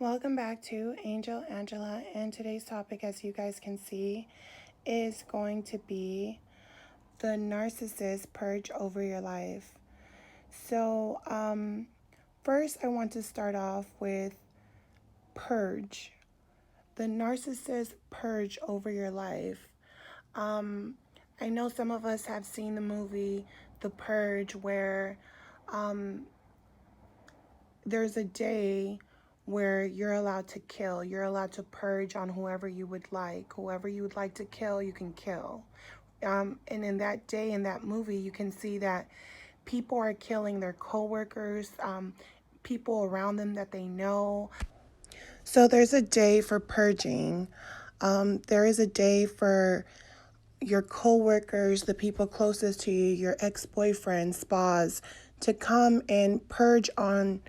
Welcome back to Angel Angela, and today's topic, as you guys can see, is going to be the narcissist purge over your life. So, first, I want to start off with purge, the narcissist purge over your life. I know some of us have seen the movie The Purge, where there's a day where you're allowed to kill. You're allowed to purge on whoever you would like. Whoever you would like to kill, you can kill. And in that day, in that movie, you can see that people are killing their coworkers, people around them that they know. So there's a day for purging. There is a day for your coworkers, the people closest to you, your ex-boyfriend, spas, to come and purge on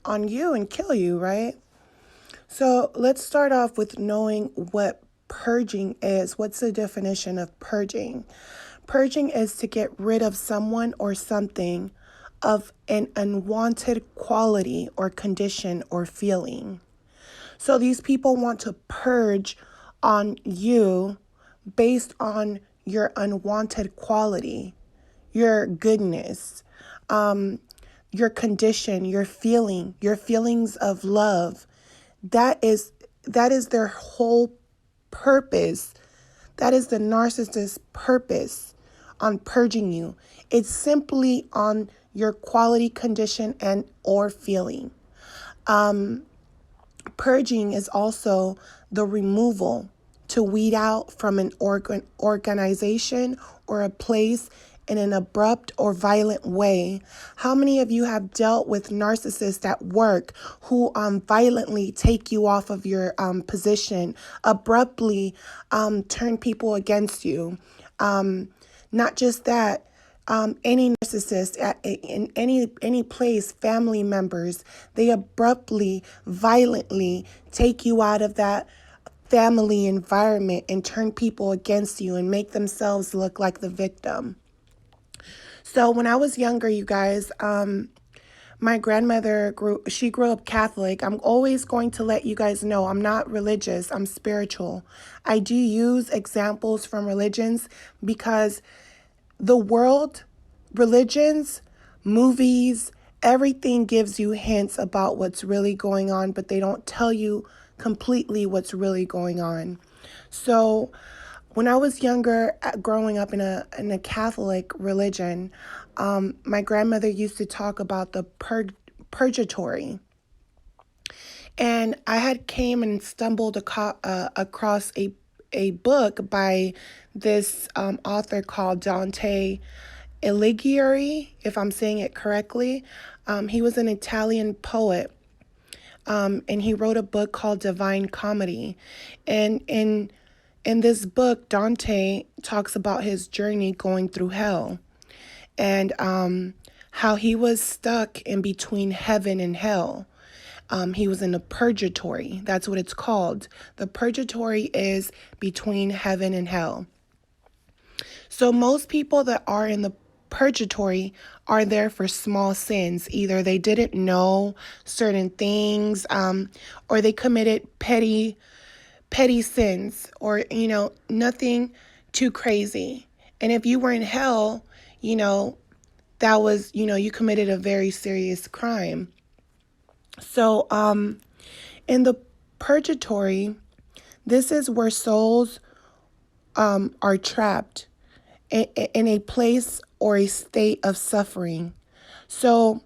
on you and kill you, right? So let's start off with knowing what purging is. What's the definition of purging? Purging is to get rid of someone or something of an unwanted quality or condition or feeling. So these people want to purge on you based on your unwanted quality, your goodness, your condition, your feelings of love. That is their whole purpose. That is the narcissist's purpose on purging you. It's simply on your quality, condition, and or feeling. Purging is also the removal, to weed out from an organization or a place in an abrupt or violent way. How many of you have dealt with narcissists at work who violently take you off of your position, abruptly turn people against you? Not just that, any narcissist in any place, family members, they abruptly, violently take you out of that family environment and turn people against you and make themselves look like the victim. So when I was younger, you guys, my grandmother grew up Catholic. I'm always going to let you guys know I'm not religious, I'm spiritual. I do use examples from religions because the world, religions, movies, everything gives you hints about what's really going on, but they don't tell you completely what's really going on. So when I was younger, growing up in a Catholic religion, my grandmother used to talk about the purgatory. And I had came and stumbled across a book by this author called Dante Alighieri, if I'm saying it correctly. He was an Italian poet, and he wrote a book called Divine Comedy. And in this book, Dante talks about his journey going through hell, and how he was stuck in between heaven and hell. He was in the purgatory. That's what it's called. The purgatory is between heaven and hell. So most people that are in the purgatory are there for small sins. Either they didn't know certain things, or they committed petty sins, or, nothing too crazy. And if you were in hell, that was, you committed a very serious crime. So, in the purgatory, this is where souls are trapped in a place or a state of suffering. So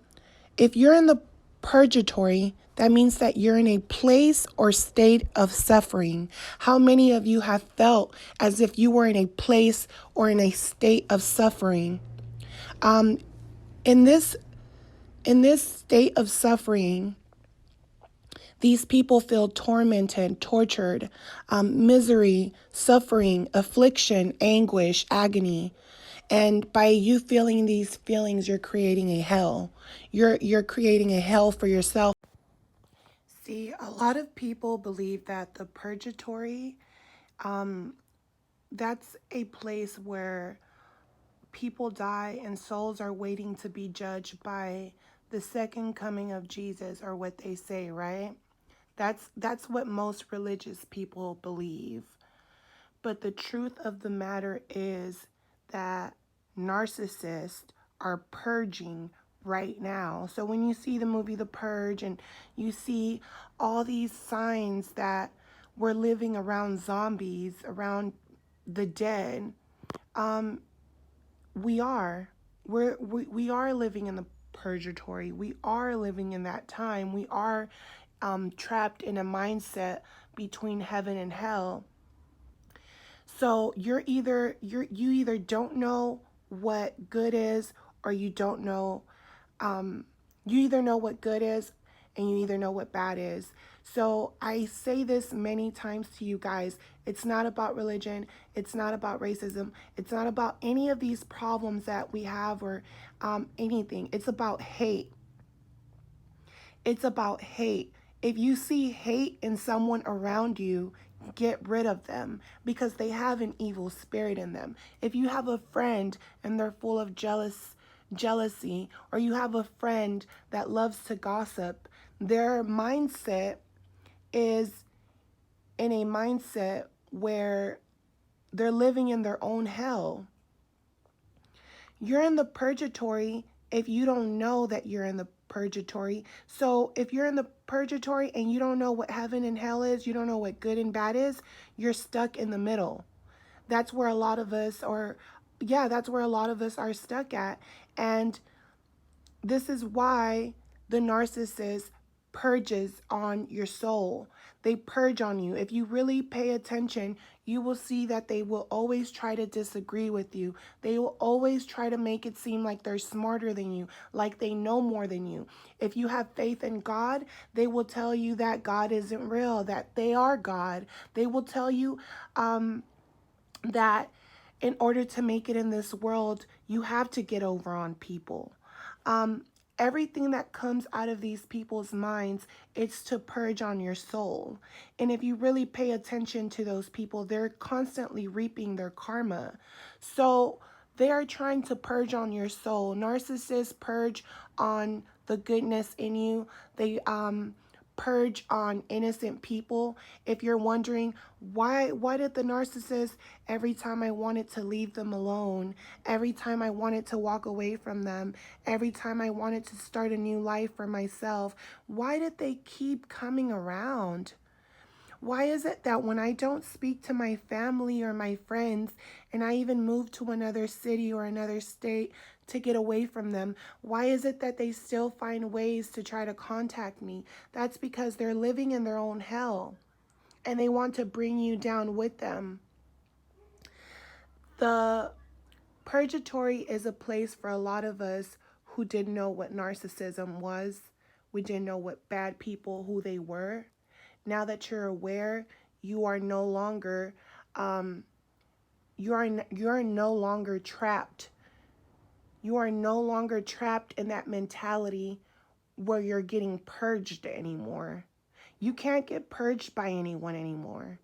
if you're in the purgatory, that means that you're in a place or state of suffering. How many of you have felt as if you were in a place or in a state of suffering? In this state of suffering, these people feel tormented, tortured, misery, suffering, affliction, anguish, agony. And by you feeling these feelings, you're creating a hell. You're creating a hell for yourself. See, a lot of people believe that the purgatory, that's a place where people die and souls are waiting to be judged by the second coming of Jesus, or what they say, right? That's what most religious people believe. But the truth of the matter is that narcissists are purging right now. So when you see the movie The Purge and you see all these signs that we're living around zombies, around the dead, we are. We are living in the purgatory. We are living in that time. We are trapped in a mindset between heaven and hell. So you either don't know what good is, or you don't know. You either know what good is, and you either know what bad is. So I say this many times to you guys. It's not about religion. It's not about racism. It's not about any of these problems that we have, or anything. It's about hate. It's about hate. If you see hate in someone around you, get rid of them, because they have an evil spirit in them. If you have a friend and they're full of jealousy, or you have a friend that loves to gossip, their mindset is in a mindset where they're living in their own hell. You're in the purgatory if you don't know that you're in the purgatory. So if you're in the purgatory and you don't know what heaven and hell is, you don't know what good and bad is, you're stuck in the middle. That's where a lot of us are stuck at. And this is why the narcissist purges on your soul. They purge on you. If you really pay attention, you will see that they will always try to disagree with you. They will always try to make it seem like they're smarter than you, like they know more than you. If you have faith in God, they will tell you that God isn't real, that they are God. They will tell you that in order to make it in this world, you have to get over on people. Everything that comes out of these people's minds, it's to purge on your soul. And if you really pay attention to those people, they're constantly reaping their karma. So they are trying to purge on your soul. Narcissists purge on the goodness in you. They purge on innocent people. If you're wondering, why did the narcissist, every time I wanted to leave them alone, every time I wanted to walk away from them, every time I wanted to start a new life for myself, why did they keep coming around? Why is it that when I don't speak to my family or my friends, and I even move to another city or another state to get away from them, why is it that they still find ways to try to contact me? That's because they're living in their own hell, and they want to bring you down with them. The purgatory is a place for a lot of us who didn't know what narcissism was. We didn't know what bad people, who they were. Now that you're aware, you are no longer you're no longer trapped. You are no longer trapped in that mentality where you're getting purged anymore. You can't get purged by anyone anymore.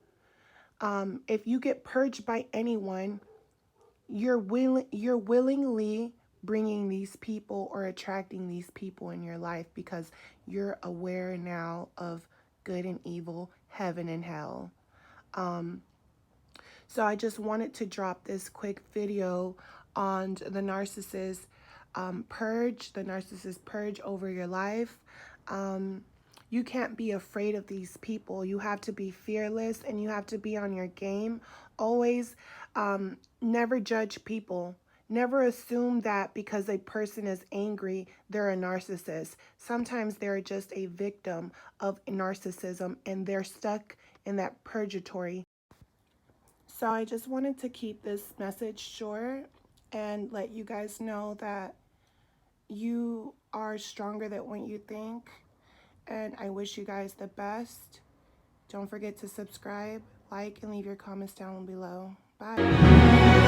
If you get purged by anyone, you're willingly bringing these people or attracting these people in your life, because you're aware now of good and evil, heaven and hell. So I just wanted to drop this quick video on the narcissist purge, the narcissist purge over your life. You can't be afraid of these people. You have to be fearless, and you have to be on your game. Always never judge people. Never assume that because a person is angry, they're a narcissist. Sometimes they're just a victim of narcissism, and they're stuck in that purgatory. So I just wanted to keep this message short and let you guys know that you are stronger than what you think. And I wish you guys the best. Don't forget to subscribe, like, and leave your comments down below. Bye.